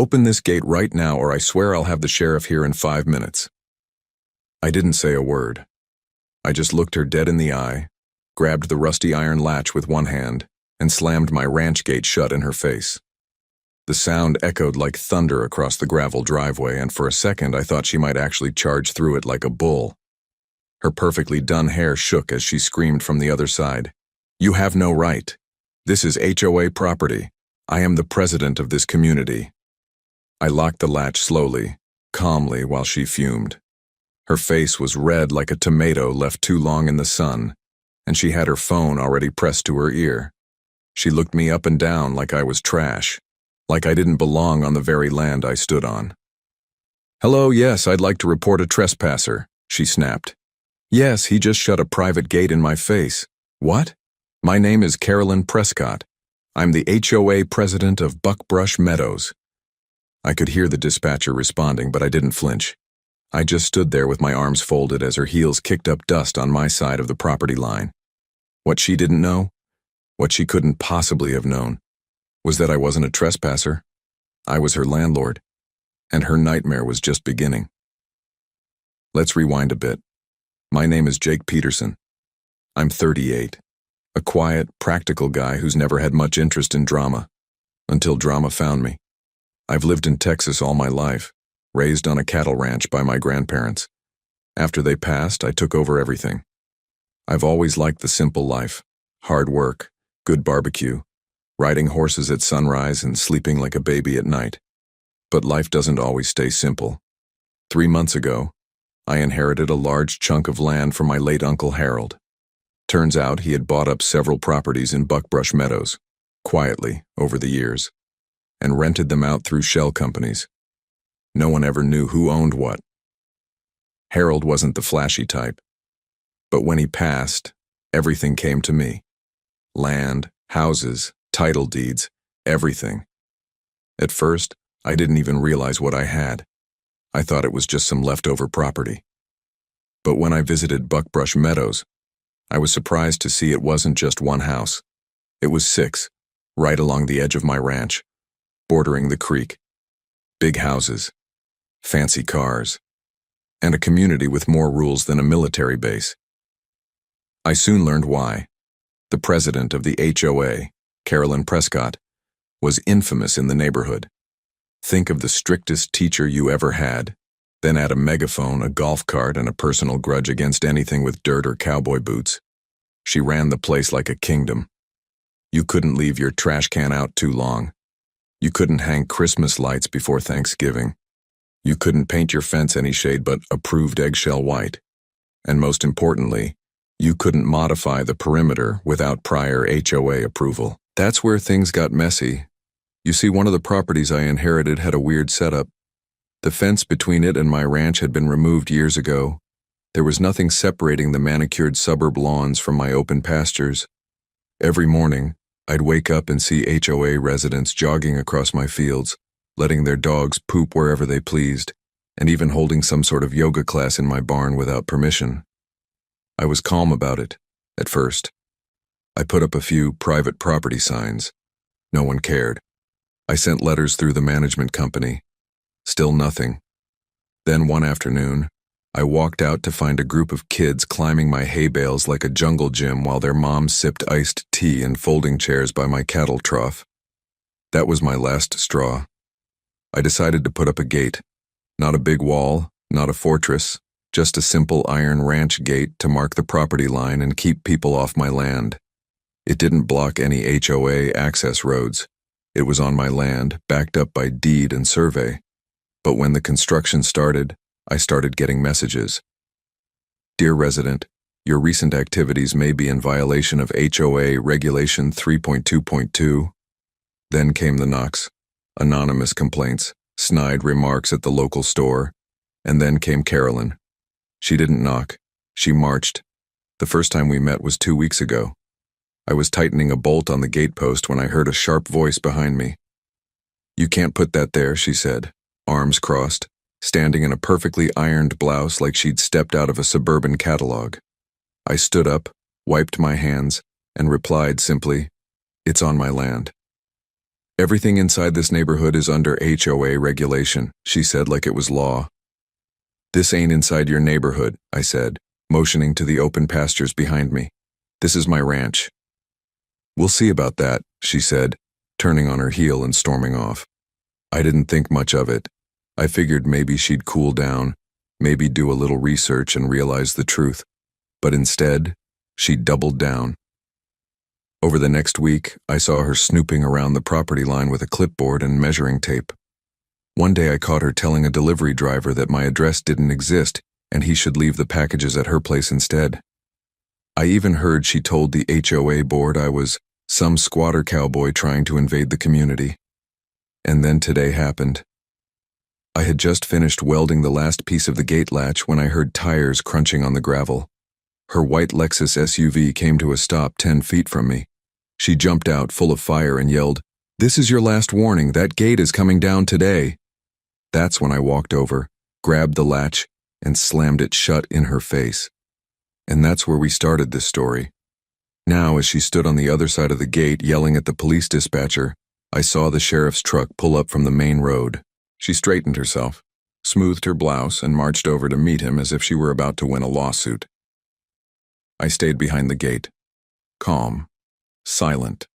Open this gate right now or I swear I'll have the sheriff here in 5 minutes." I didn't say a word. I just looked her dead in the eye, grabbed the rusty iron latch with one hand, and slammed my ranch gate shut in her face. The sound echoed like thunder across the gravel driveway, and for a second I thought she might actually charge through it like a bull. Her perfectly done hair shook as she screamed from the other side, "You have no right. This is HOA property. I am the president of this community." I locked the latch slowly, calmly, while she fumed. Her face was red like a tomato left too long in the sun, and she had her phone already pressed to her ear. She looked me up and down like I was trash, like I didn't belong on the very land I stood on. "Hello, yes, I'd like to report a trespasser," she snapped. "Yes, he just shut a private gate in my face." "What?" "My name is Carolyn Prescott. I'm the HOA president of Buckbrush Meadows." I could hear the dispatcher responding, but I didn't flinch. I just stood there with my arms folded as her heels kicked up dust on my side of the property line. What she didn't know, what she couldn't possibly have known, was that I wasn't a trespasser. I was her landlord, and her nightmare was just beginning. Let's rewind a bit. My name is Jake Peterson. I'm 38, a quiet, practical guy who's never had much interest in drama, until drama found me. I've lived in Texas all my life, raised on a cattle ranch by my grandparents. After they passed, I took over everything. I've always liked the simple life, hard work, good barbecue, riding horses at sunrise and sleeping like a baby at night. But life doesn't always stay simple. 3 months ago, I inherited a large chunk of land from my late Uncle Harold. Turns out he had bought up several properties in Buckbrush Meadows, quietly, over the years, and rented them out through shell companies. No one ever knew who owned what. Harold wasn't the flashy type, but when he passed, everything came to me. Land, houses, title deeds, everything. At first, I didn't even realize what I had. I thought it was just some leftover property. But when I visited Buckbrush Meadows, I was surprised to see it wasn't just one house. It was 6, right along the edge of my ranch, bordering the creek. Big houses, fancy cars, and a community with more rules than a military base. I soon learned why. The president of the HOA, Carolyn Prescott, was infamous in the neighborhood. Think of the strictest teacher you ever had, then add a megaphone, a golf cart, and a personal grudge against anything with dirt or cowboy boots. She ran the place like a kingdom. You couldn't leave your trash can out too long. You couldn't hang Christmas lights before Thanksgiving. You couldn't paint your fence any shade but approved eggshell white. And most importantly, you couldn't modify the perimeter without prior HOA approval. That's where things got messy. You see, one of the properties I inherited had a weird setup. The fence between it and my ranch had been removed years ago. There was nothing separating the manicured suburb lawns from my open pastures. Every morning, I'd wake up and see HOA residents jogging across my fields, letting their dogs poop wherever they pleased, and even holding some sort of yoga class in my barn without permission. I was calm about it, at first. I put up a few private property signs. No one cared. I sent letters through the management company. Still nothing. Then one afternoon, I walked out to find a group of kids climbing my hay bales like a jungle gym while their moms sipped iced tea in folding chairs by my cattle trough. That was my last straw. I decided to put up a gate. Not a big wall, not a fortress, just a simple iron ranch gate to mark the property line and keep people off my land. It didn't block any HOA access roads. It was on my land, backed up by deed and survey. But when the construction started, I started getting messages. "Dear resident, your recent activities may be in violation of HOA Regulation 3.2.2. Then came the knocks, anonymous complaints, snide remarks at the local store, and then came Carolyn. She didn't knock. She marched. The first time we met was 2 weeks ago. I was tightening a bolt on the gatepost when I heard a sharp voice behind me. "You can't put that there," she said, arms crossed, standing in a perfectly ironed blouse like she'd stepped out of a suburban catalog. I stood up, wiped my hands, and replied simply, "It's on my land." Everything inside this neighborhood is under HOA regulation, she said like it was law. This ain't inside your neighborhood, I said, motioning to the open pastures behind me. This is my ranch. We'll see about that, she said, turning on her heel and storming off. I didn't think much of it. I figured maybe she'd cool down, maybe do a little research and realize the truth. But instead, she doubled down. Over the next week, I saw her snooping around the property line with a clipboard and measuring tape. One day I caught her telling a delivery driver that my address didn't exist and he should leave the packages at her place instead. I even heard she told the HOA board I was some squatter cowboy trying to invade the community. And then today happened. I had just finished welding the last piece of the gate latch when I heard tires crunching on the gravel. Her white Lexus SUV came to a stop 10 feet from me. She jumped out full of fire and yelled, "This is your last warning, that gate is coming down today." That's when I walked over, grabbed the latch, and slammed it shut in her face. And that's where we started this story. Now, as she stood on the other side of the gate yelling at the police dispatcher, I saw the sheriff's truck pull up from the main road. She straightened herself, smoothed her blouse, and marched over to meet him as if she were about to win a lawsuit. I stayed behind the gate, calm, silent.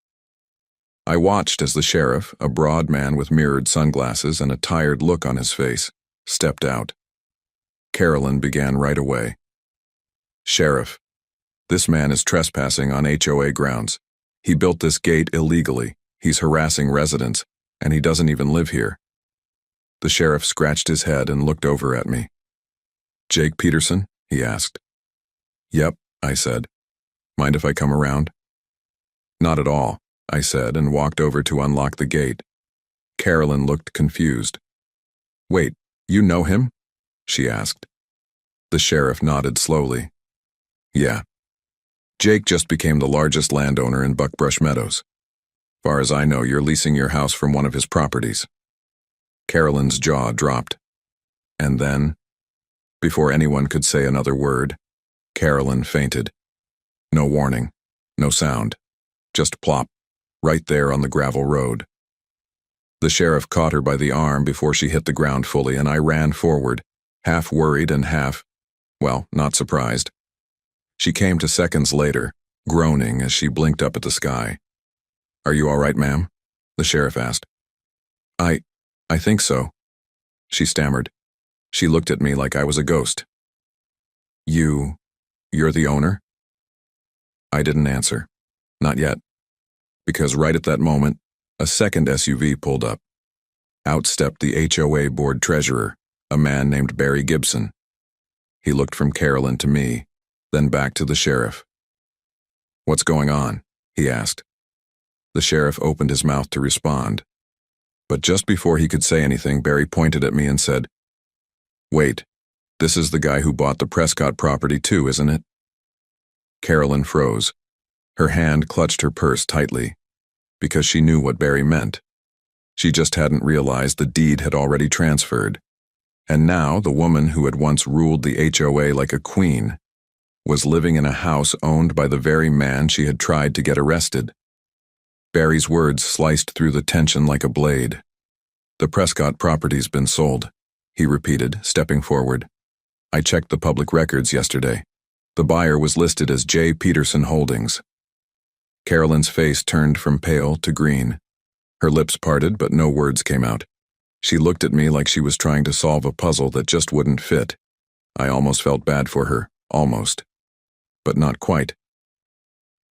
I watched as the sheriff, a broad man with mirrored sunglasses and a tired look on his face, stepped out. Carolyn began right away. "Sheriff, this man is trespassing on HOA grounds. He built this gate illegally. He's harassing residents, and he doesn't even live here." The sheriff scratched his head and looked over at me. "Jake Peterson?" he asked. "Yep," I said. "Mind if I come around?" "Not at all," I said and walked over to unlock the gate. Carolyn looked confused. "Wait, you know him?" she asked. The sheriff nodded slowly. "Yeah. Jake just became the largest landowner in Buckbrush Meadows. Far as I know, you're leasing your house from one of his properties." Carolyn's jaw dropped. And then, before anyone could say another word, Carolyn fainted. No warning, no sound, just plop, right there on the gravel road. The sheriff caught her by the arm before she hit the ground fully, and I ran forward, half worried and half, well, not surprised. She came to seconds later, groaning as she blinked up at the sky. "Are you all right, ma'am?" the sheriff asked. I think so," she stammered. She looked at me like I was a ghost. You're the owner?" I didn't answer. Not yet. Because right at that moment, a second SUV pulled up. Out stepped the HOA board treasurer, a man named Barry Gibson. He looked from Carolyn to me, then back to the sheriff. "What's going on?" he asked. The sheriff opened his mouth to respond. But just before he could say anything, Barry pointed at me and said, "Wait, this is the guy who bought the Prescott property too, isn't it?" Carolyn froze. Her hand clutched her purse tightly, because she knew what Barry meant. She just hadn't realized the deed had already transferred. And now the woman who had once ruled the HOA like a queen was living in a house owned by the very man she had tried to get arrested. Barry's words sliced through the tension like a blade. "The Prescott property's been sold," he repeated, stepping forward. "I checked the public records yesterday. The buyer was listed as J. Peterson Holdings." Carolyn's face turned from pale to green. Her lips parted, but no words came out. She looked at me like she was trying to solve a puzzle that just wouldn't fit. I almost felt bad for her, almost. But not quite.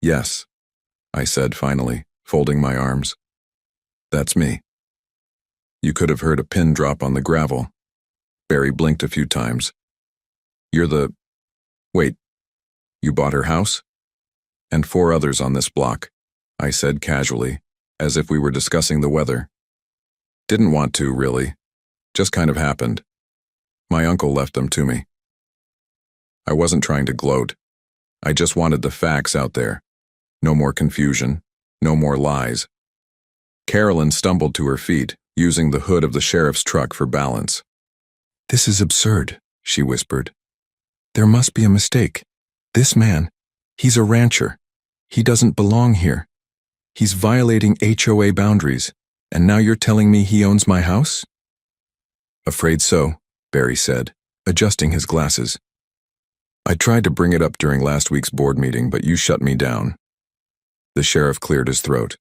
"Yes," I said finally, folding my arms. "That's me." You could have heard a pin drop on the gravel. Barry blinked a few times. Wait, you bought her house?" "And 4 others on this block," I said casually, as if we were discussing the weather. "Didn't want to, really. Just kind of happened. My uncle left them to me." I wasn't trying to gloat. I just wanted the facts out there. No more confusion. No more lies. Carolyn stumbled to her feet, using the hood of the sheriff's truck for balance. "This is absurd," she whispered. "There must be a mistake. This man, he's a rancher. He doesn't belong here. He's violating HOA boundaries. And now you're telling me he owns my house? Afraid so, Barry said, adjusting his glasses. I tried to bring it up during last week's board meeting, but you shut me down. The sheriff cleared his throat.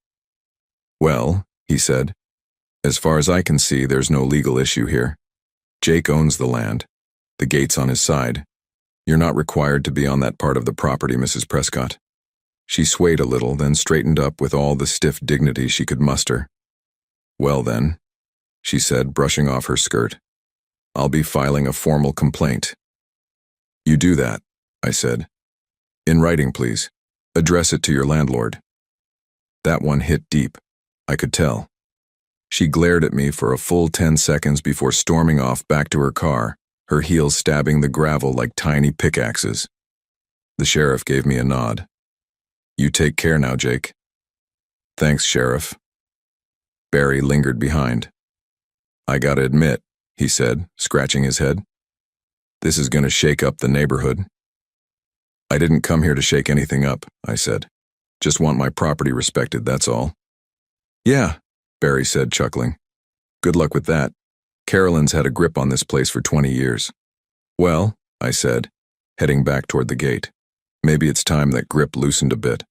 Well, he said, as far as I can see, there's no legal issue here. Jake owns the land. The gate's on his side. You're not required to be on that part of the property, Mrs. Prescott. She swayed a little, then straightened up with all the stiff dignity she could muster. Well then, she said, brushing off her skirt, I'll be filing a formal complaint. You do that, I said. In writing, please. Address it to your landlord. That one hit deep. I could tell. She glared at me for a full 10 seconds before storming off back to her car, her heels stabbing the gravel like tiny pickaxes. The sheriff gave me a nod. You take care now, Jake. Thanks, Sheriff. Barry lingered behind. I gotta admit, he said, scratching his head. This is gonna shake up the neighborhood. I didn't come here to shake anything up, I said. Just want my property respected, that's all. Yeah, Barry said, chuckling. Good luck with that. Carolyn's had a grip on this place for 20 years. Well, I said, heading back toward the gate. Maybe it's time that grip loosened a bit.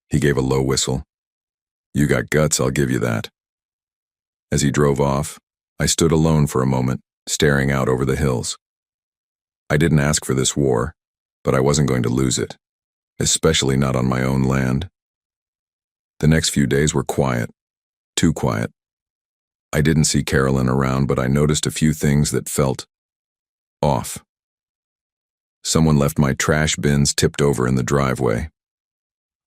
He gave a low whistle. You got guts, I'll give you that. As he drove off, I stood alone for a moment, staring out over the hills. I didn't ask for this war, but I wasn't going to lose it, especially not on my own land. The next few days were quiet, too quiet. I didn't see Carolyn around, but I noticed a few things that felt off. Someone left my trash bins tipped over in the driveway.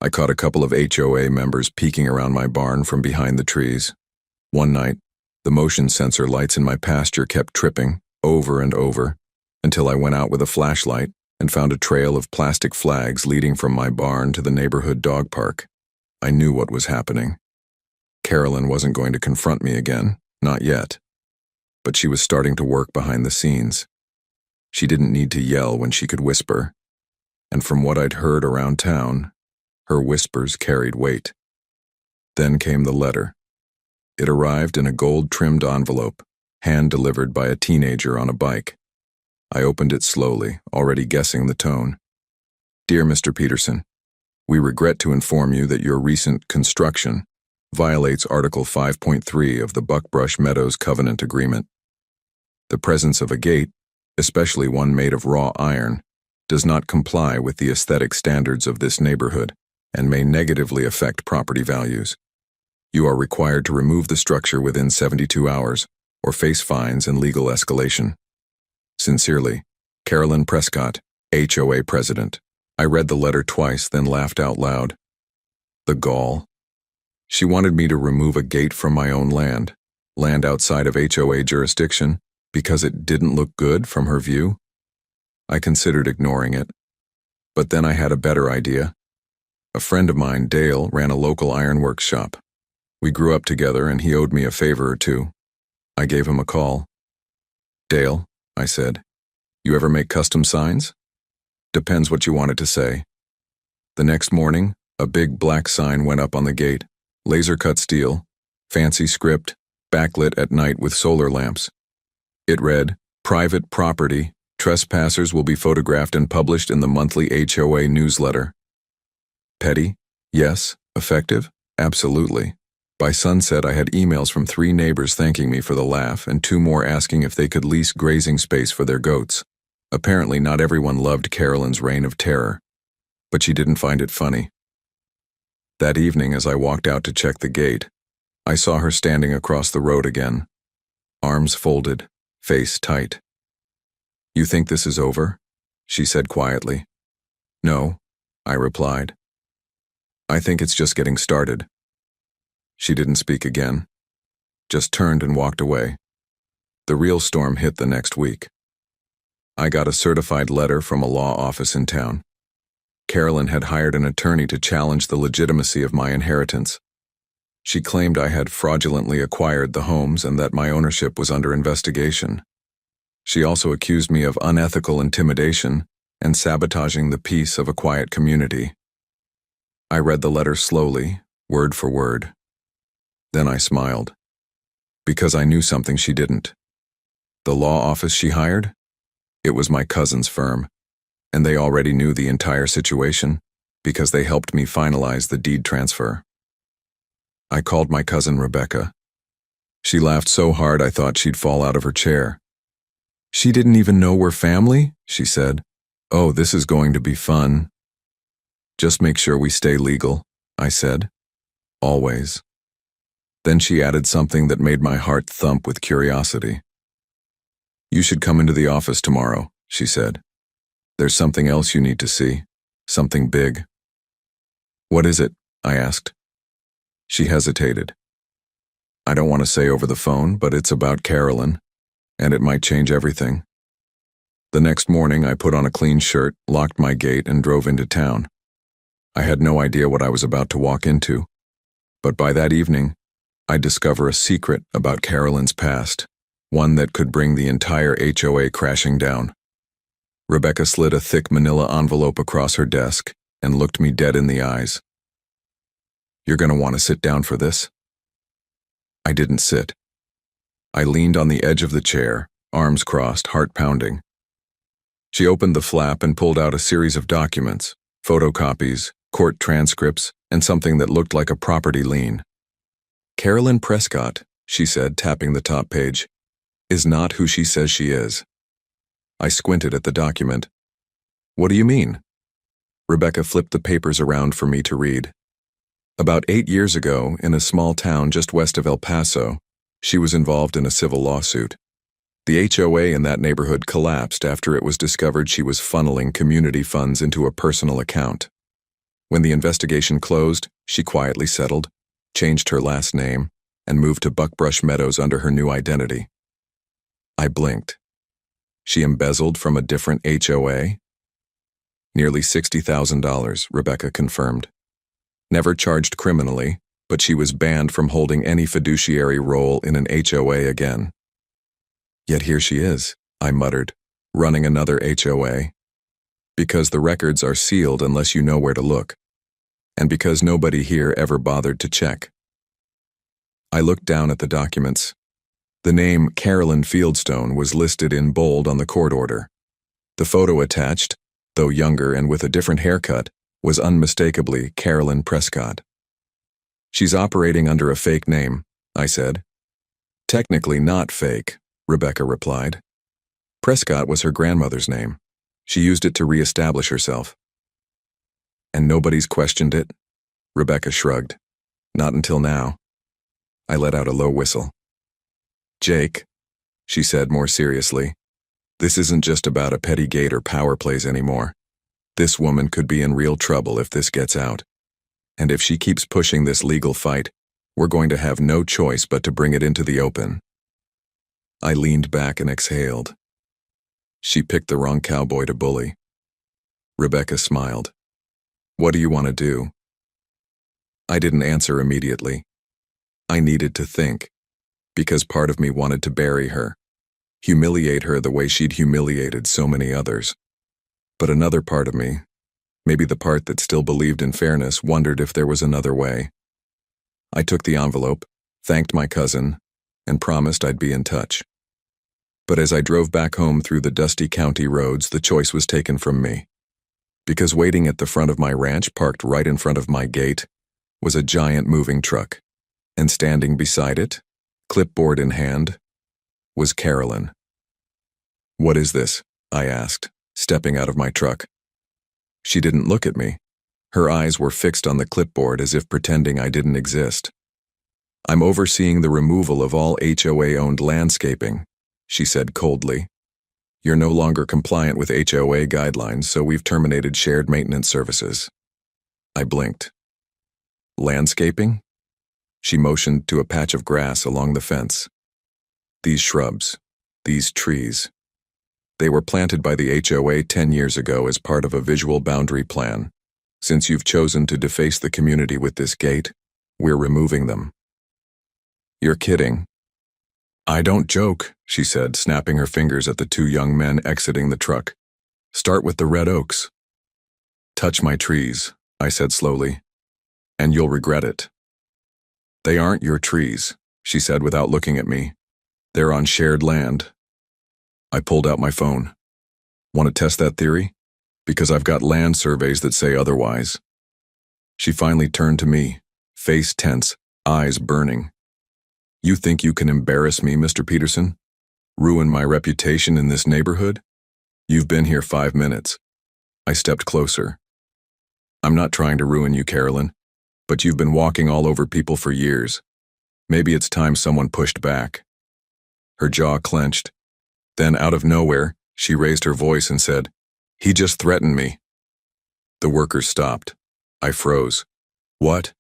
I caught a couple of HOA members peeking around my barn from behind the trees. One night, the motion sensor lights in my pasture kept tripping over and over until I went out with a flashlight and found a trail of plastic flags leading from my barn to the neighborhood dog park. I knew what was happening. Carolyn wasn't going to confront me again, not yet. But she was starting to work behind the scenes. She didn't need to yell when she could whisper. And from what I'd heard around town, her whispers carried weight. Then came the letter. It arrived in a gold-trimmed envelope, hand-delivered by a teenager on a bike. I opened it slowly, already guessing the tone. Dear Mr. Peterson, we regret to inform you that your recent construction violates Article 5.3 of the Buckbrush Meadows Covenant Agreement. The presence of a gate, especially one made of raw iron, does not comply with the aesthetic standards of this neighborhood and may negatively affect property values. You are required to remove the structure within 72 hours or face fines and legal escalation. Sincerely, Carolyn Prescott, HOA President. I read the letter twice, then laughed out loud. The gall. She wanted me to remove a gate from my own land outside of HOA jurisdiction, because it didn't look good from her view. I considered ignoring it. But then I had a better idea. A friend of mine, Dale, ran a local ironworks shop. We grew up together and he owed me a favor or two. I gave him a call. Dale, I said, you ever make custom signs? Depends what you wanted to say. The next morning, a big black sign went up on the gate. Laser-cut steel, fancy script, backlit at night with solar lamps. It read, Private property, trespassers will be photographed and published in the monthly HOA newsletter. Petty? Yes. Effective? Absolutely. By sunset, I had emails from 3 neighbors thanking me for the laugh and 2 more asking if they could lease grazing space for their goats. Apparently, not everyone loved Carolyn's reign of terror, but she didn't find it funny. That evening, as I walked out to check the gate, I saw her standing across the road again, arms folded, face tight. You think this is over? She said quietly. No, I replied. I think it's just getting started. She didn't speak again, just turned and walked away. The real storm hit the next week. I got a certified letter from a law office in town. Carolyn had hired an attorney to challenge the legitimacy of my inheritance. She claimed I had fraudulently acquired the homes and that my ownership was under investigation. She also accused me of unethical intimidation and sabotaging the peace of a quiet community. I read the letter slowly, word for word. Then I smiled. Because I knew something she didn't. The law office she hired? It was my cousin's firm, and they already knew the entire situation because they helped me finalize the deed transfer. I called my cousin Rebecca. She laughed so hard I thought she'd fall out of her chair. She didn't even know we're family, she said. Oh, this is going to be fun. Just make sure we stay legal, I said. Always. Then she added something that made my heart thump with curiosity. You should come into the office tomorrow, she said. There's something else you need to see. Something big. What is it? I asked. She hesitated. I don't want to say over the phone, but it's about Carolyn, and it might change everything. The next morning, I put on a clean shirt, locked my gate, and drove into town. I had no idea what I was about to walk into, but by that evening, I'd discover a secret about Carolyn's past, one that could bring the entire HOA crashing down. Rebecca slid a thick manila envelope across her desk and looked me dead in the eyes. You're going to want to sit down for this? I didn't sit. I leaned on the edge of the chair, arms crossed, heart pounding. She opened the flap and pulled out a series of documents, photocopies, court transcripts, and something that looked like a property lien. Carolyn Prescott, she said, tapping the top page, is not who she says she is. I squinted at the document. What do you mean? Rebecca flipped the papers around for me to read. About 8 years ago, in a small town just west of El Paso, she was involved in a civil lawsuit. The HOA in that neighborhood collapsed after it was discovered she was funneling community funds into a personal account. When the investigation closed, she quietly settled, changed her last name, and moved to Buckbrush Meadows under her new identity. I blinked. She embezzled from a different HOA? Nearly $60,000, Rebecca confirmed. Never charged criminally, but she was banned from holding any fiduciary role in an HOA again. Yet here she is, I muttered, running another HOA. Because the records are sealed unless you know where to look. And because nobody here ever bothered to check. I looked down at the documents. The name Carolyn Fieldstone was listed in bold on the court order. The photo attached, though younger and with a different haircut, was unmistakably Carolyn Prescott. She's operating under a fake name, I said. Technically not fake, Rebecca replied. Prescott was her grandmother's name. She used it to reestablish herself. And nobody's questioned it? Rebecca shrugged. Not until now. I let out a low whistle. Jake, she said more seriously, this isn't just about a petty gate or power plays anymore. This woman could be in real trouble if this gets out. And if she keeps pushing this legal fight, we're going to have no choice but to bring it into the open. I leaned back and exhaled. She picked the wrong cowboy to bully. Rebecca smiled. What do you want to do? I didn't answer immediately. I needed to think, because part of me wanted to bury her, humiliate her the way she'd humiliated so many others. But another part of me, maybe the part that still believed in fairness, wondered if there was another way. I took the envelope, thanked my cousin, and promised I'd be in touch. But as I drove back home through the dusty county roads, the choice was taken from me. Because waiting at the front of my ranch, parked right in front of my gate, was a giant moving truck. And standing beside it, clipboard in hand, was Carolyn. What is this? I asked, stepping out of my truck. She didn't look at me. Her eyes were fixed on the clipboard as if pretending I didn't exist. I'm overseeing the removal of all HOA-owned landscaping, she said coldly. You're no longer compliant with HOA guidelines, so we've terminated shared maintenance services. I blinked. Landscaping? She motioned to a patch of grass along the fence. These shrubs, these trees. They were planted by the HOA 10 years ago as part of a visual boundary plan. Since you've chosen to deface the community with this gate, we're removing them. You're kidding. I don't joke, she said, snapping her fingers at the two young men exiting the truck. Start with the red oaks. Touch my trees, I said slowly, and you'll regret it. They aren't your trees, she said without looking at me. They're on shared land. I pulled out my phone. Want to test that theory? Because I've got land surveys that say otherwise. She finally turned to me, face tense, eyes burning. You think you can embarrass me, Mr. Peterson? Ruin my reputation in this neighborhood? You've been here 5 minutes. I stepped closer. I'm not trying to ruin you, Carolyn, but you've been walking all over people for years. Maybe it's time someone pushed back. Her jaw clenched. Then, out of nowhere, she raised her voice and said, "He just threatened me." The workers stopped. I froze. What?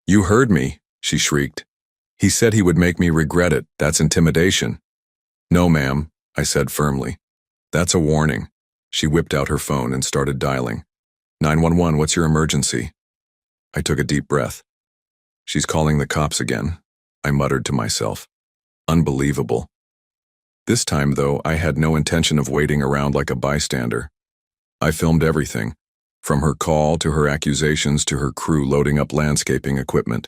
You heard me, she shrieked. He said he would make me regret it. That's intimidation. No, ma'am, I said firmly. That's a warning. She whipped out her phone and started dialing. 911, what's your emergency? I took a deep breath. She's calling the cops again, I muttered to myself. Unbelievable. This time, though, I had no intention of waiting around like a bystander. I filmed everything, from her call to her accusations to her crew loading up landscaping equipment.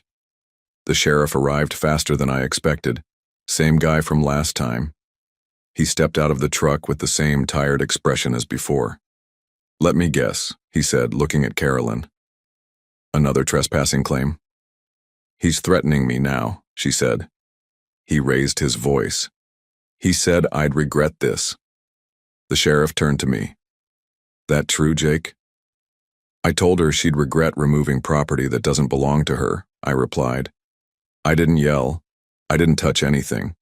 The sheriff arrived faster than I expected. Same guy from last time. He stepped out of the truck with the same tired expression as before. Let me guess, he said, looking at Carolyn. Another trespassing claim? He's threatening me now, she said. He raised his voice. He said I'd regret this. The sheriff turned to me. That true, Jake? I told her she'd regret removing property that doesn't belong to her, I replied. I didn't yell. I didn't touch anything.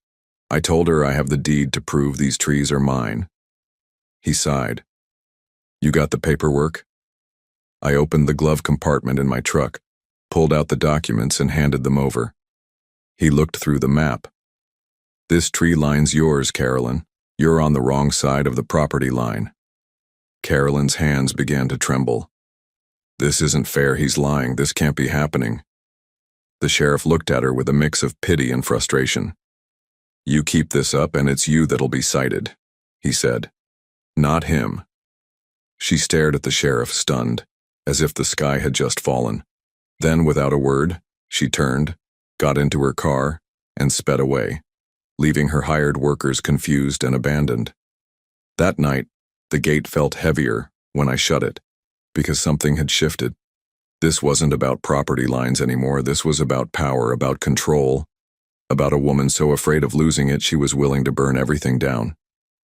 I told her I have the deed to prove these trees are mine. He sighed. You got the paperwork? I opened the glove compartment in my truck, pulled out the documents and handed them over. He looked through the map. This tree line's yours, Carolyn. You're on the wrong side of the property line. Carolyn's hands began to tremble. This isn't fair, he's lying, this can't be happening. The sheriff looked at her with a mix of pity and frustration. You keep this up and it's you that'll be cited, he said. Not him. She stared at the sheriff, stunned, as if the sky had just fallen. Then, without a word, she turned, got into her car, and sped away, leaving her hired workers confused and abandoned. That night, the gate felt heavier when I shut it, because something had shifted. This wasn't about property lines anymore, this was about power, about control, about a woman so afraid of losing it she was willing to burn everything down,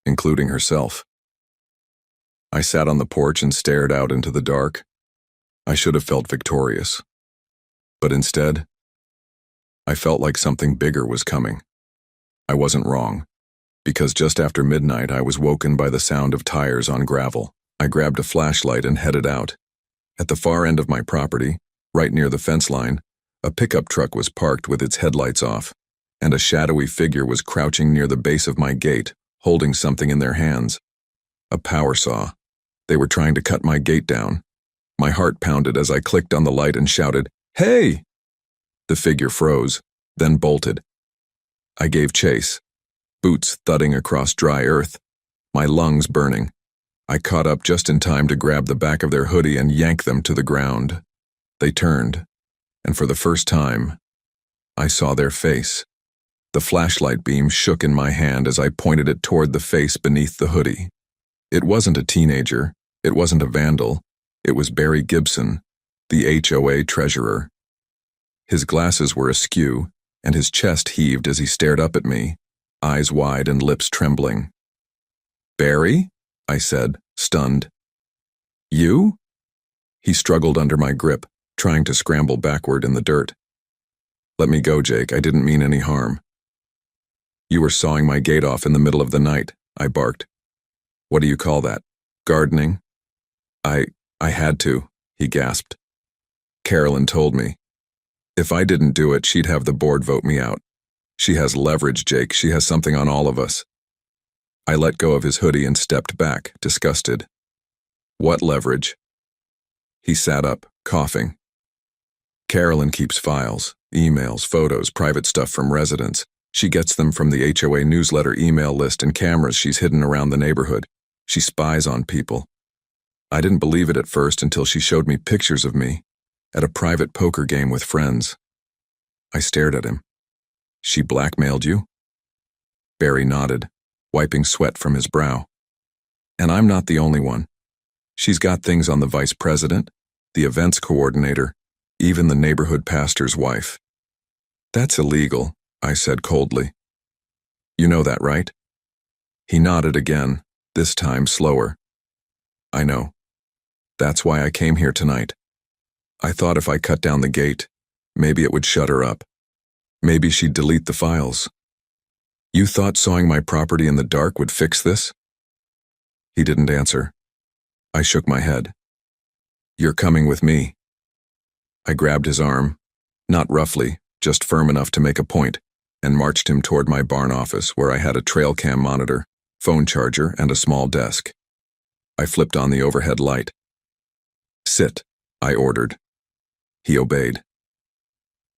including herself. I sat on the porch and stared out into the dark. I should have felt victorious. But instead, I felt like something bigger was coming. I wasn't wrong, because just after midnight I was woken by the sound of tires on gravel. I grabbed a flashlight and headed out. At the far end of my property, right near the fence line, a pickup truck was parked with its headlights off, and a shadowy figure was crouching near the base of my gate, holding something in their hands. A power saw. They were trying to cut my gate down. My heart pounded as I clicked on the light and shouted, "Hey!" The figure froze, then bolted. I gave chase, boots thudding across dry earth, my lungs burning. I caught up just in time to grab the back of their hoodie and yank them to the ground. They turned, and for the first time, I saw their face. The flashlight beam shook in my hand as I pointed it toward the face beneath the hoodie. It wasn't a teenager, it wasn't a vandal, it was Barry Gibson, the HOA treasurer. His glasses were askew, and his chest heaved as he stared up at me, eyes wide and lips trembling. "Barry?" I said, stunned. "You?" He struggled under my grip, trying to scramble backward in the dirt. "Let me go, Jake, I didn't mean any harm." "You were sawing my gate off in the middle of the night," I barked. "What do you call that? Gardening?" I had to," he gasped. "Carolyn told me. If I didn't do it, she'd have the board vote me out. She has leverage, Jake, she has something on all of us." I let go of his hoodie and stepped back, disgusted. "What leverage?" He sat up, coughing. "Carolyn keeps files, emails, photos, private stuff from residents. She gets them from the HOA newsletter email list and cameras she's hidden around the neighborhood. She spies on people. I didn't believe it at first until she showed me pictures of me at a private poker game with friends. I stared at him. She blackmailed you? Barry nodded, wiping sweat from his brow. And I'm not the only one. She's got things on the vice president, the events coordinator, even the neighborhood pastor's wife. That's illegal, I said coldly. You know that, right? He nodded again, this time slower. I know. That's why I came here tonight. I thought if I cut down the gate, maybe it would shut her up. Maybe she'd delete the files. You thought sawing my property in the dark would fix this? He didn't answer. I shook my head. You're coming with me. I grabbed his arm, not roughly, just firm enough to make a point, and marched him toward my barn office where I had a trail cam monitor, phone charger, and a small desk. I flipped on the overhead light. Sit, I ordered. He obeyed.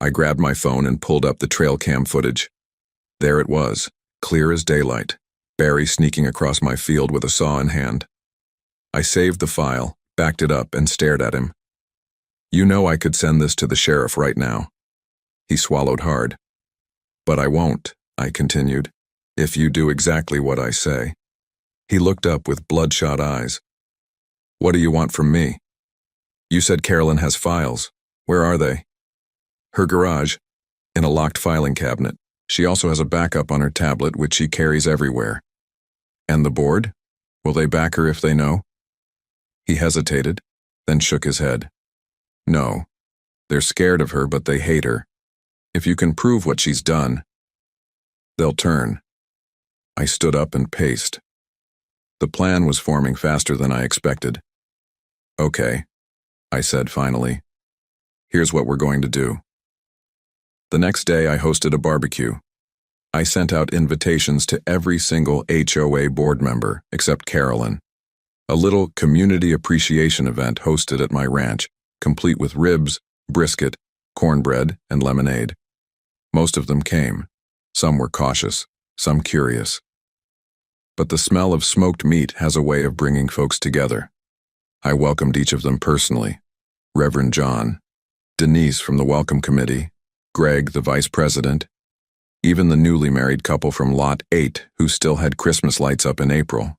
I grabbed my phone and pulled up the trail cam footage. There it was, clear as daylight, Barry sneaking across my field with a saw in hand. I saved the file, backed it up, and stared at him. You know I could send this to the sheriff right now. He swallowed hard. But I won't, I continued, if you do exactly what I say. He looked up with bloodshot eyes. What do you want from me? You said Carolyn has files. Where are they? Her garage, in a locked filing cabinet. She also has a backup on her tablet, which she carries everywhere. And the board? Will they back her if they know? He hesitated, then shook his head. No. They're scared of her, but they hate her. If you can prove what she's done, they'll turn. I stood up and paced. The plan was forming faster than I expected. Okay, I said finally. Here's what we're going to do. The next day I hosted a barbecue. I sent out invitations to every single HOA board member except Carolyn. A little community appreciation event hosted at my ranch, complete with ribs, brisket, cornbread, and lemonade. Most of them came. Some were cautious, some curious. But the smell of smoked meat has a way of bringing folks together. I welcomed each of them personally. Reverend John, Denise from the welcome committee, Greg, the vice president, even the newly married couple from Lot 8 who still had Christmas lights up in April.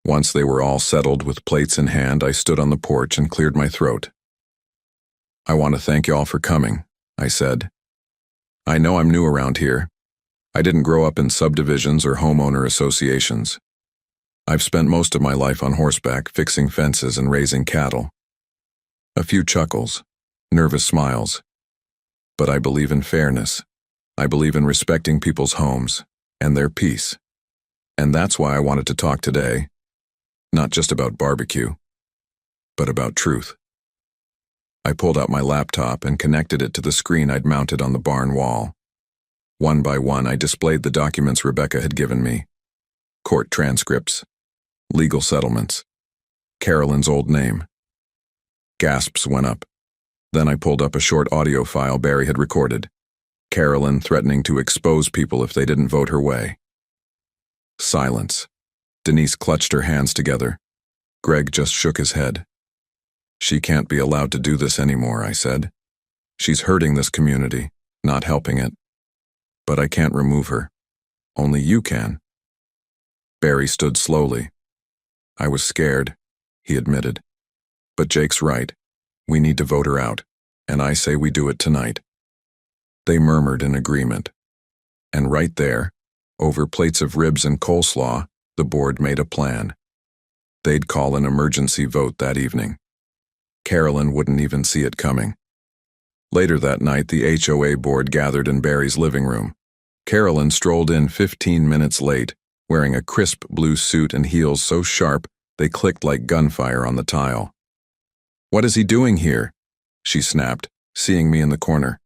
Once they were all settled with plates in hand, I stood on the porch and cleared my throat. I want to thank y'all for coming, I said. I know I'm new around here. I didn't grow up in subdivisions or homeowner associations. I've spent most of my life on horseback, fixing fences and raising cattle. A few chuckles, nervous smiles. But I believe in fairness. I believe in respecting people's homes and their peace. And that's why I wanted to talk today, not just about barbecue, but about truth. I pulled out my laptop and connected it to the screen I'd mounted on the barn wall. One by one, I displayed the documents Rebecca had given me. Court transcripts, legal settlements, Carolyn's old name. Gasps went up. Then I pulled up a short audio file Barry had recorded. Carolyn threatening to expose people if they didn't vote her way. Silence. Denise clutched her hands together. Greg just shook his head. She can't be allowed to do this anymore, I said. She's hurting this community, not helping it. But I can't remove her. Only you can. Barry stood slowly. I was scared, he admitted. But Jake's right. We need to vote her out, and I say we do it tonight. They murmured in agreement. And right there, over plates of ribs and coleslaw, the board made a plan. They'd call an emergency vote that evening. Carolyn wouldn't even see it coming. Later that night, the HOA board gathered in Barry's living room. Carolyn strolled in 15 minutes late, wearing a crisp blue suit and heels so sharp they clicked like gunfire on the tile. "What is he doing here?" she snapped, seeing me in the corner.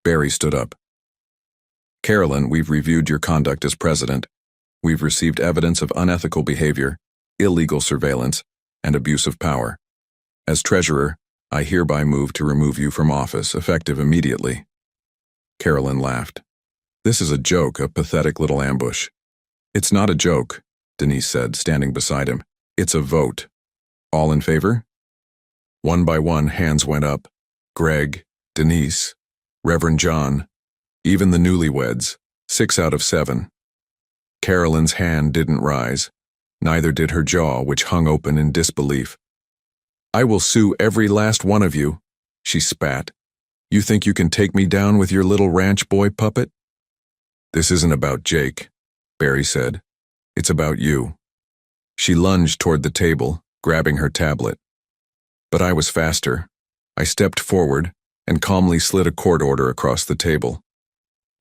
Barry stood up. "Carolyn, we've reviewed your conduct as president. We've received evidence of unethical behavior, illegal surveillance, and abuse of power. As treasurer, I hereby move to remove you from office, effective immediately." Carolyn laughed. "This is a joke, a pathetic little ambush." "It's not a joke," Denise said, standing beside him. "It's a vote. All in favor?" One by one, hands went up. Greg, Denise, Reverend John, even the newlyweds, 6 out of 7. Carolyn's hand didn't rise, neither did her jaw, which hung open in disbelief. I will sue every last one of you, she spat. You think you can take me down with your little ranch boy puppet? This isn't about Jake, Barry said. It's about you. She lunged toward the table, grabbing her tablet. But I was faster. I stepped forward and calmly slid a court order across the table.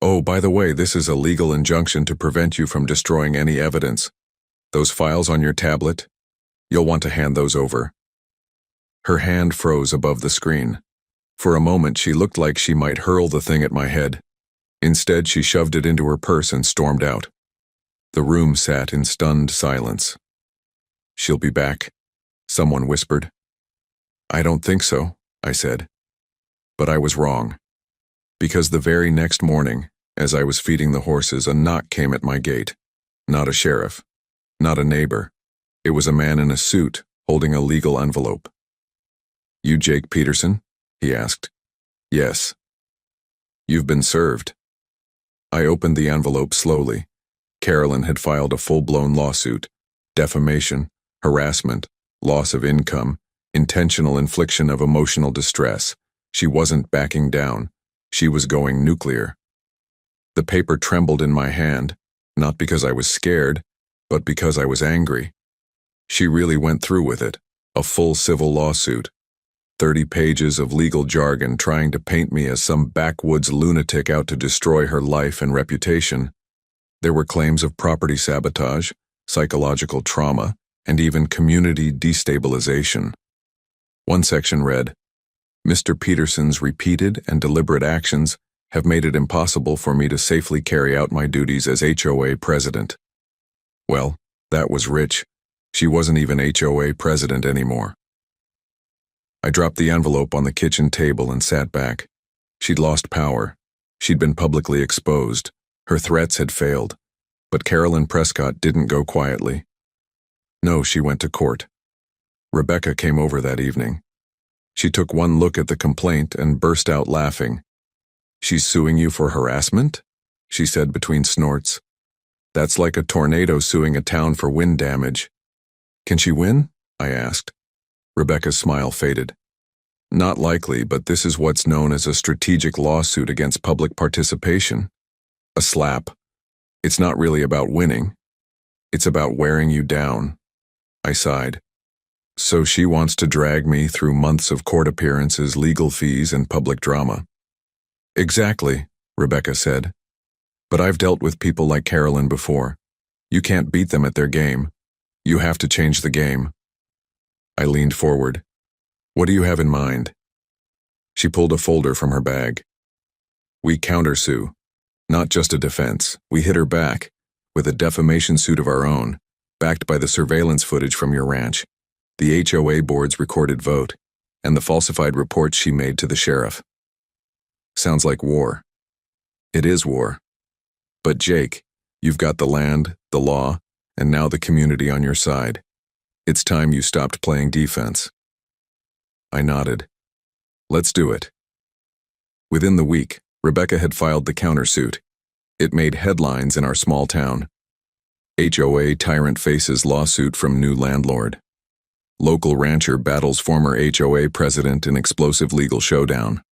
Oh, by the way, this is a legal injunction to prevent you from destroying any evidence. Those files on your tablet, you'll want to hand those over. Her hand froze above the screen. For a moment, she looked like she might hurl the thing at my head. Instead, she shoved it into her purse and stormed out. The room sat in stunned silence. She'll be back, someone whispered. I don't think so, I said. But I was wrong. Because the very next morning, as I was feeding the horses, a knock came at my gate. Not a sheriff, not a neighbor. It was a man in a suit, holding a legal envelope. You Jake Peterson? He asked. Yes. You've been served. I opened the envelope slowly. Carolyn had filed a full-blown lawsuit. Defamation, harassment, loss of income, intentional infliction of emotional distress. She wasn't backing down. She was going nuclear. The paper trembled in my hand, not because I was scared, but because I was angry. She really went through with it, a full civil lawsuit. 30 pages of legal jargon trying to paint me as some backwoods lunatic out to destroy her life and reputation. There were claims of property sabotage, psychological trauma, and even community destabilization. One section read, Mr. Peterson's repeated and deliberate actions have made it impossible for me to safely carry out my duties as HOA president. Well, that was rich. She wasn't even HOA president anymore. I dropped the envelope on the kitchen table and sat back. She'd lost power. She'd been publicly exposed. Her threats had failed. But Carolyn Prescott didn't go quietly. No, she went to court. Rebecca came over that evening. She took one look at the complaint and burst out laughing. She's suing you for harassment? She said between snorts. That's like a tornado suing a town for wind damage. Can she win? I asked. Rebecca's smile faded. Not likely, but this is what's known as a strategic lawsuit against public participation. A slap. It's not really about winning. It's about wearing you down. I sighed. So she wants to drag me through months of court appearances, legal fees, and public drama. Exactly, Rebecca said. But I've dealt with people like Carolyn before. You can't beat them at their game. You have to change the game. I leaned forward. What do you have in mind? She pulled a folder from her bag. We countersue. Not just a defense. We hit her back, with a defamation suit of our own, backed by the surveillance footage from your ranch, the HOA board's recorded vote, and the falsified reports she made to the sheriff. Sounds like war. It is war. But Jake, you've got the land, the law, and now the community on your side. It's time you stopped playing defense. I nodded. Let's do it. Within the week, Rebecca had filed the countersuit. It made headlines in our small town. HOA tyrant faces lawsuit from new landlord. Local rancher battles former HOA president in explosive legal showdown.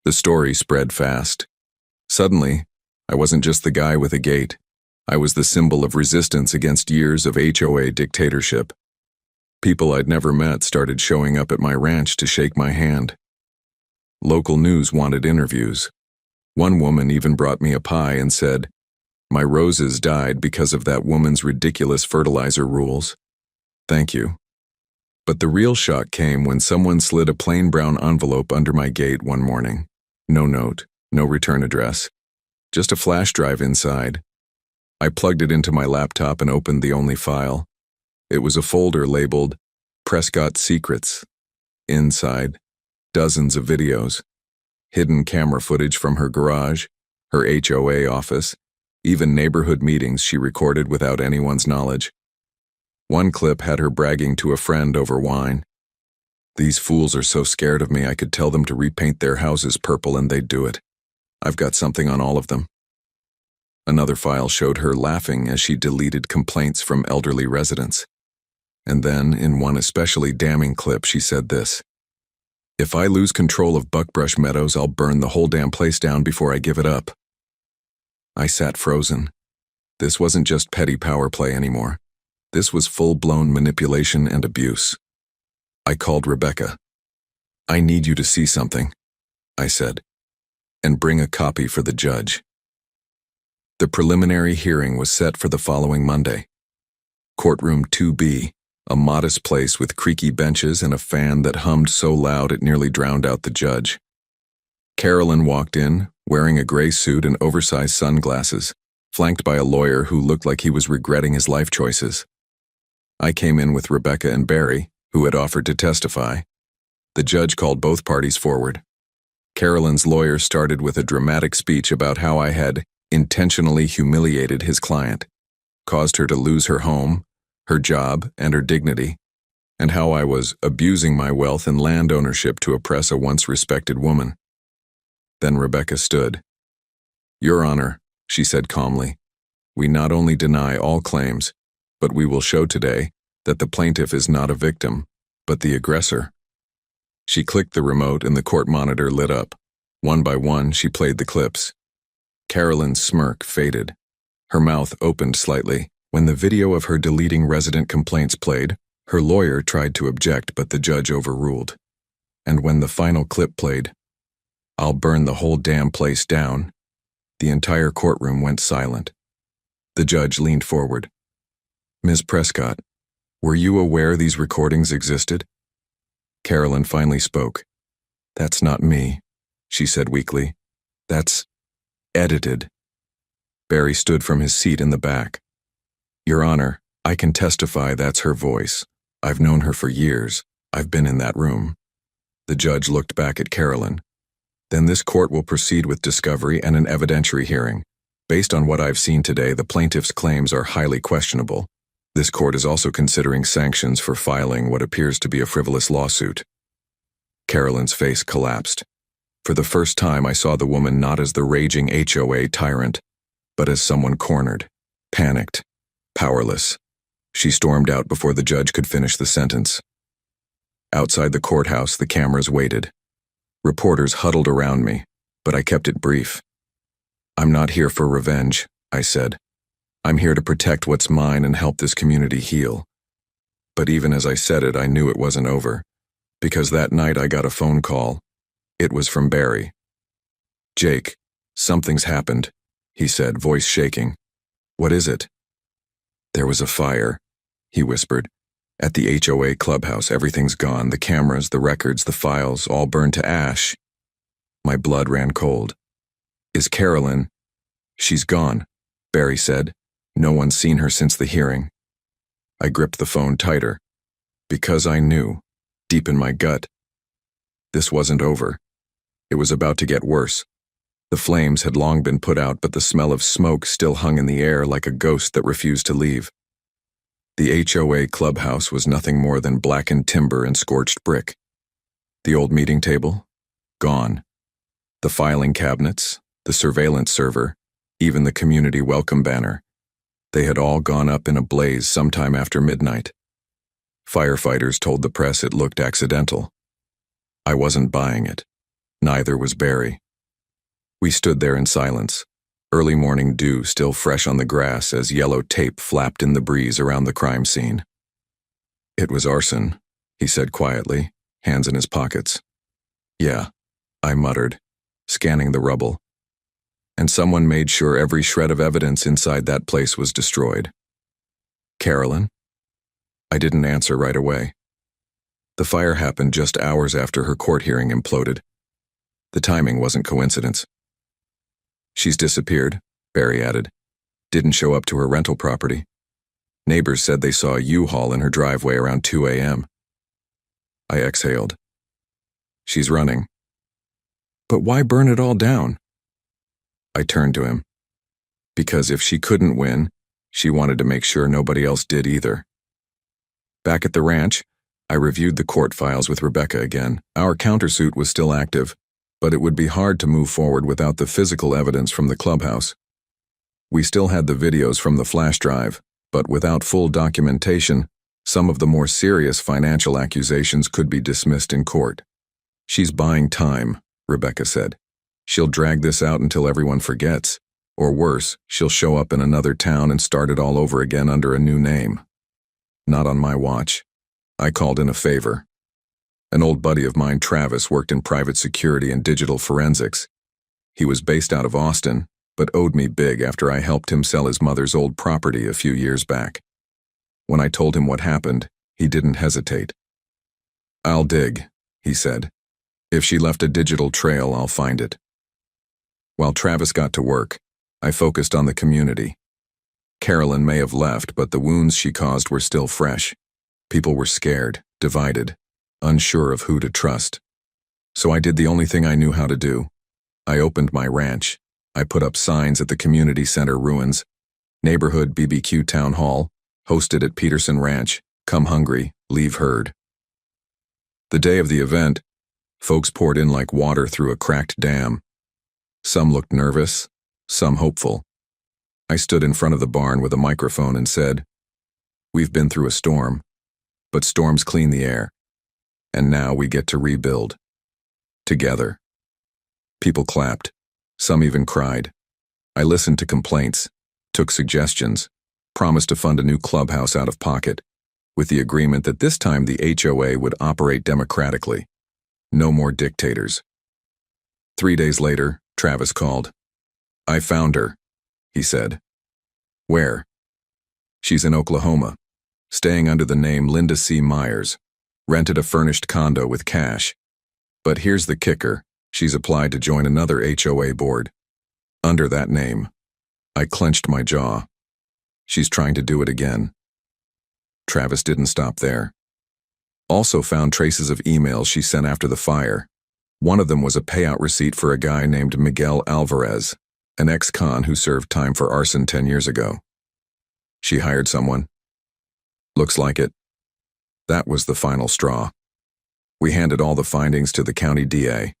The story spread fast. Suddenly, I wasn't just the guy with a gate. I was the symbol of resistance against years of HOA dictatorship. People I'd never met started showing up at my ranch to shake my hand. Local news wanted interviews. One woman even brought me a pie and said, "My roses died because of that woman's ridiculous fertilizer rules." Thank you. But the real shock came when someone slid a plain brown envelope under my gate one morning. No note, no return address, just a flash drive inside. I plugged it into my laptop and opened the only file. It was a folder labeled Prescott Secrets. Inside, dozens of videos, hidden camera footage from her garage, her HOA office, even neighborhood meetings she recorded without anyone's knowledge. One clip had her bragging to a friend over wine. These fools are so scared of me I could tell them to repaint their houses purple and they'd do it. I've got something on all of them. Another file showed her laughing as she deleted complaints from elderly residents. And then, in one especially damning clip, she said this: "If I lose control of Buckbrush Meadows, I'll burn the whole damn place down before I give it up." I sat frozen. This wasn't just petty power play anymore. This was full-blown manipulation and abuse. I called Rebecca. "I need you to see something," I said, "and bring a copy for the judge." The preliminary hearing was set for the following Monday. Courtroom 2B, a modest place with creaky benches and a fan that hummed so loud it nearly drowned out the judge. Carolyn walked in, wearing a gray suit and oversized sunglasses, flanked by a lawyer who looked like he was regretting his life choices. I came in with Rebecca and Barry, who had offered to testify. The judge called both parties forward. Carolyn's lawyer started with a dramatic speech about how I had intentionally humiliated his client, caused her to lose her home, her job, and her dignity, and how I was abusing my wealth and land ownership to oppress a once respected woman. Then Rebecca stood. "Your Honor," she said calmly, "we not only deny all claims, but we will show today that the plaintiff is not a victim, but the aggressor." She clicked the remote and the court monitor lit up. One by one, she played the clips. Carolyn's smirk faded. Her mouth opened slightly. When the video of her deleting resident complaints played, her lawyer tried to object, but the judge overruled. And when the final clip played, "I'll burn the whole damn place down," the entire courtroom went silent. The judge leaned forward. "Ms. Prescott, were you aware these recordings existed?" Carolyn finally spoke. "That's not me," she said weakly. "That's edited." Barry stood from his seat in the back. "Your Honor, I can testify that's her voice. I've known her for years. I've been in that room." The judge looked back at Carolyn. "Then this court will proceed with discovery and an evidentiary hearing. Based on what I've seen today, the plaintiff's claims are highly questionable. This court is also considering sanctions for filing what appears to be a frivolous lawsuit." Carolyn's face collapsed. For the first time, I saw the woman not as the raging HOA tyrant, but as someone cornered, panicked, powerless. She stormed out before the judge could finish the sentence. Outside the courthouse, the cameras waited. Reporters huddled around me, but I kept it brief. "I'm not here for revenge," I said. "I'm here to protect what's mine and help this community heal." But even as I said it, I knew it wasn't over, because that night I got a phone call. It was from Barry. "Jake, something's happened," he said, voice shaking. "What is it?" "There was a fire," he whispered. "At the HOA clubhouse, everything's gone. The cameras, the records, the files, all burned to ash." My blood ran cold. "Is Carolyn?" "She's gone," Barry said. "No one's seen her since the hearing." I gripped the phone tighter, because I knew, deep in my gut, this wasn't over. It was about to get worse. The flames had long been put out, but the smell of smoke still hung in the air like a ghost that refused to leave. The HOA clubhouse was nothing more than blackened timber and scorched brick. The old meeting table? Gone. The filing cabinets, the surveillance server, even the community welcome banner. They had all gone up in a blaze sometime after midnight. Firefighters told the press it looked accidental. I wasn't buying it. Neither was Barry. We stood there in silence, early morning dew still fresh on the grass as yellow tape flapped in the breeze around the crime scene. "It was arson," he said quietly, hands in his pockets. "Yeah," I muttered, scanning the rubble. "And someone made sure every shred of evidence inside that place was destroyed." "Carolyn?" I didn't answer right away. The fire happened just hours after her court hearing imploded. The timing wasn't coincidence. "She's disappeared," Barry added. "Didn't show up to her rental property. Neighbors said they saw a U-Haul in her driveway around 2 a.m. I exhaled. "She's running." "But why burn it all down?" I turned to him. "Because if she couldn't win, she wanted to make sure nobody else did either." Back at the ranch, I reviewed the court files with Rebecca again. Our countersuit was still active, but it would be hard to move forward without the physical evidence from the clubhouse. We still had the videos from the flash drive, but without full documentation, some of the more serious financial accusations could be dismissed in court. "She's buying time," Rebecca said. "She'll drag this out until everyone forgets. Or worse, she'll show up in another town and start it all over again under a new name." Not on my watch. I called in a favor. An old buddy of mine, Travis, worked in private security and digital forensics. He was based out of Austin, but owed me big after I helped him sell his mother's old property a few years back. When I told him what happened, he didn't hesitate. "I'll dig," he said. "If she left a digital trail, I'll find it." While Travis got to work, I focused on the community. Carolyn may have left, but the wounds she caused were still fresh. People were scared, divided, unsure of who to trust. So I did the only thing I knew how to do. I opened my ranch. I put up signs at the community center ruins, neighborhood BBQ town hall, hosted at Peterson Ranch, come hungry, leave herd. The day of the event, folks poured in like water through a cracked dam. Some looked nervous, some hopeful. I stood in front of the barn with a microphone and said, "We've been through a storm, but storms clean the air, and now we get to rebuild. Together." People clapped. Some even cried. I listened to complaints, took suggestions, promised to fund a new clubhouse out of pocket, with the agreement that this time the HOA would operate democratically. No more dictators. 3 days later, Travis called. "I found her," he said. "Where?" "She's in Oklahoma, staying under the name Linda C. Myers, rented a furnished condo with cash. But here's the kicker, she's applied to join another HOA board. Under that name." I clenched my jaw. "She's trying to do it again." Travis didn't stop there. Also found traces of emails she sent after the fire. One of them was a payout receipt for a guy named Miguel Alvarez, an ex-con who served time for arson 10 years ago. She hired someone. Looks like it. That was the final straw. We handed all the findings to the county DA.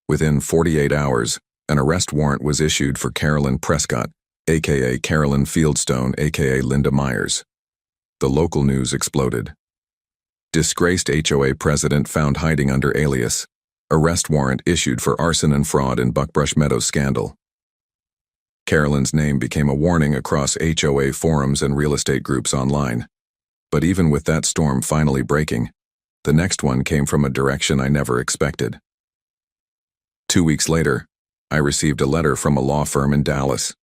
Within 48 hours, an arrest warrant was issued for Carolyn Prescott, aka Carolyn Fieldstone, aka Linda Myers. The local news exploded. Disgraced HOA president found hiding under alias. Arrest warrant issued for arson and fraud in Buckbrush Meadows scandal. Carolyn's name became a warning across HOA forums and real estate groups online. But even with that storm finally breaking, the next one came from a direction I never expected. 2 weeks later, I received a letter from a law firm in Dallas.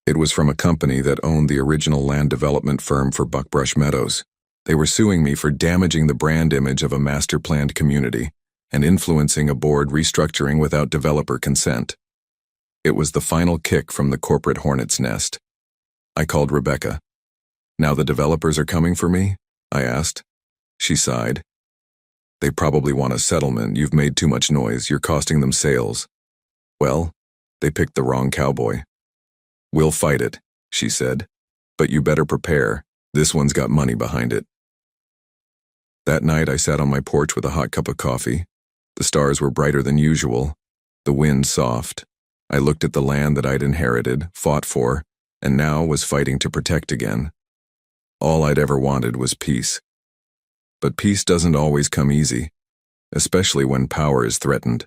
It was from a company that owned the original land development firm for Buckbrush Meadows. They were suing me for damaging the brand image of a master-planned community and influencing a board restructuring without developer consent. It was the final kick from the corporate hornet's nest. I called Rebecca. "Now the developers are coming for me?" I asked. She sighed. "They probably want a settlement. You've made too much noise. You're costing them sales." "Well, they picked the wrong cowboy." "We'll fight it," she said. "But you better prepare. This one's got money behind it." That night I sat on my porch with a hot cup of coffee. The stars were brighter than usual. The wind soft. I looked at the land that I'd inherited, fought for, and now was fighting to protect again. All I'd ever wanted was peace. But peace doesn't always come easy, especially when power is threatened.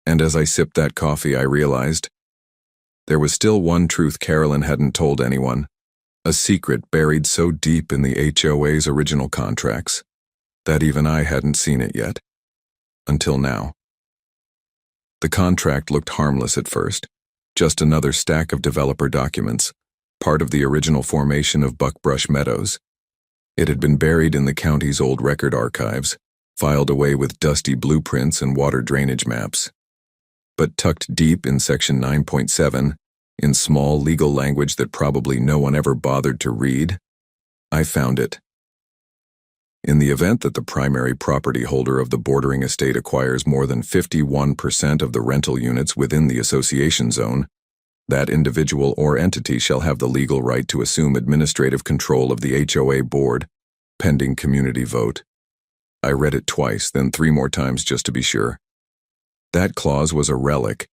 And as I sipped that coffee, I realized there was still one truth Carolyn hadn't told anyone, a secret buried so deep in the HOA's original contracts that even I hadn't seen it yet. Until now. The contract looked harmless at first, just another stack of developer documents, part of the original formation of Buckbrush Meadows. It had been buried in the county's old record archives, filed away with dusty blueprints and water drainage maps. But tucked deep in Section 9.7, in small legal language that probably no one ever bothered to read, I found it. In the event that the primary property holder of the bordering estate acquires more than 51% of the rental units within the association zone, that individual or entity shall have the legal right to assume administrative control of the HOA board, pending community vote. I read it twice, then 3 more times just to be sure. That clause was a relic,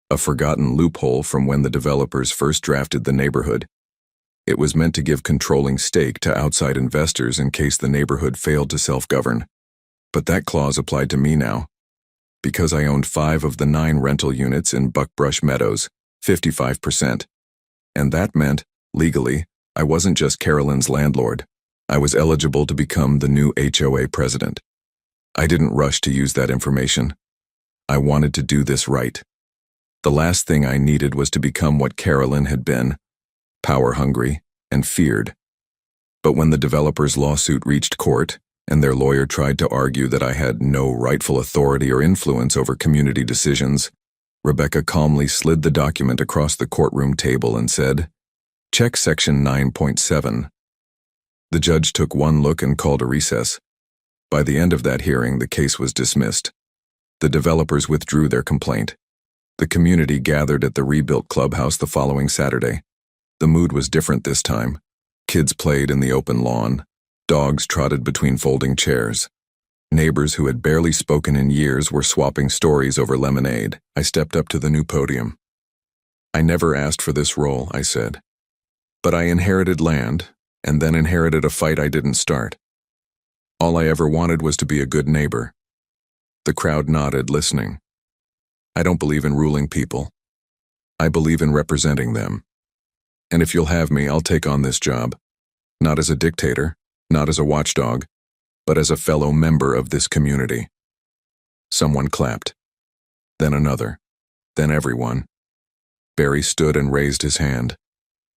a forgotten loophole from when the developers first drafted the neighborhood. It was meant to give controlling stake to outside investors in case the neighborhood failed to self-govern. But that clause applied to me now. Because I owned 5 of the 9 rental units in Buckbrush Meadows, 55%. And that meant, legally, I wasn't just Carolyn's landlord. I was eligible to become the new HOA president. I didn't rush to use that information. I wanted to do this right. The last thing I needed was to become what Carolyn had been, power-hungry and feared. But when the developer's lawsuit reached court, and their lawyer tried to argue that I had no rightful authority or influence over community decisions, Rebecca calmly slid the document across the courtroom table and said, "Check section 9.7. The judge took one look and called a recess. By the end of that hearing, the case was dismissed. The developers withdrew their complaint. The community gathered at the rebuilt clubhouse the following Saturday. The mood was different this time. Kids played in the open lawn. Dogs trotted between folding chairs. Neighbors who had barely spoken in years were swapping stories over lemonade. I stepped up to the new podium. "I never asked for this role," I said. "But I inherited land, and then inherited a fight I didn't start. All I ever wanted was to be a good neighbor." The crowd nodded, listening. "I don't believe in ruling people. I believe in representing them. And if you'll have me, I'll take on this job. Not as a dictator, not as a watchdog, but as a fellow member of this community." Someone clapped. Then another. Then everyone. Barry stood and raised his hand.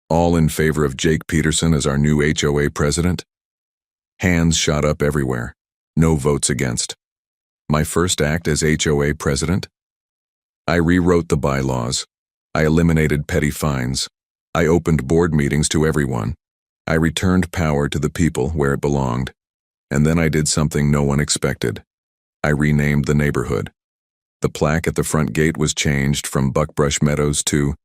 "All in favor of Jake Peterson as our new HOA president?" Hands shot up everywhere. No votes against. My first act as HOA president? I rewrote the bylaws. I eliminated petty fines. I opened board meetings to everyone. I returned power to the people where it belonged. And then I did something no one expected. I renamed the neighborhood. The plaque at the front gate was changed from Buckbrush Meadows to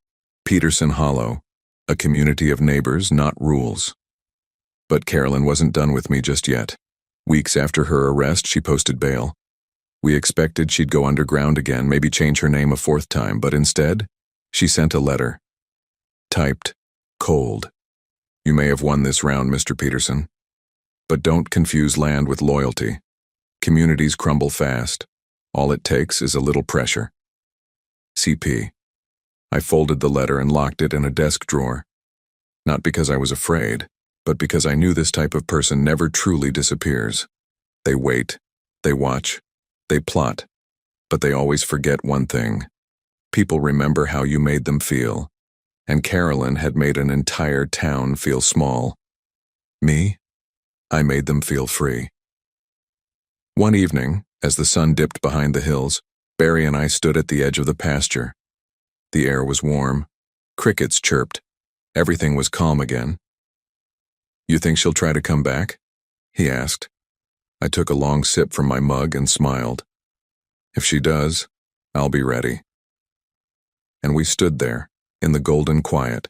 Peterson Hollow, a community of neighbors, not rules. But Carolyn wasn't done with me just yet. Weeks after her arrest, she posted bail. We expected she'd go underground again, maybe change her name a 4th time, but instead, she sent a letter. Typed, "Cold. You may have won this round, Mr. Peterson. But don't confuse land with loyalty. Communities crumble fast. All it takes is a little pressure. CP." I folded the letter and locked it in a desk drawer. Not because I was afraid, but because I knew this type of person never truly disappears. They wait, they watch, they plot, but they always forget one thing. People remember how you made them feel. And Carolyn had made an entire town feel small. Me? I made them feel free. One evening, as the sun dipped behind the hills, Barry and I stood at the edge of the pasture. The air was warm. Crickets chirped. Everything was calm again. "You think she'll try to come back?" he asked. I took a long sip from my mug and smiled. "If she does, I'll be ready." And we stood there, in the golden quiet,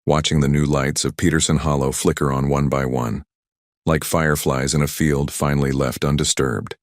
watching the new lights of Peterson Hollow flicker on one by one, like fireflies in a field finally left undisturbed.